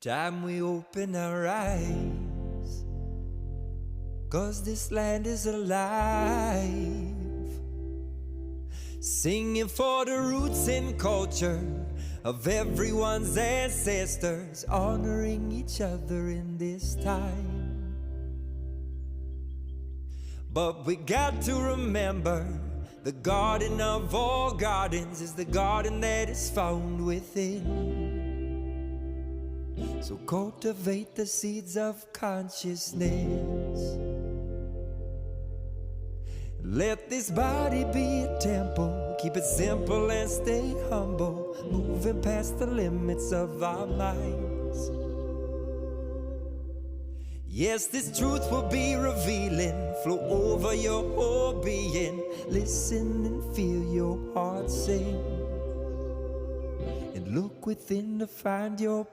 Time we open our eyes, 'cause this land is alive. Singing for the roots and culture of everyone's ancestors, honoring each other in this time. But we got to remember, the garden of all gardens is the garden that is found within. So cultivate the seeds of consciousness. Let this body be a temple. Keep it simple and stay humble, moving past the limits of our minds. Yes, this truth will be revealing, flow over your whole being. Listen and feel your heart sing, and look within to find your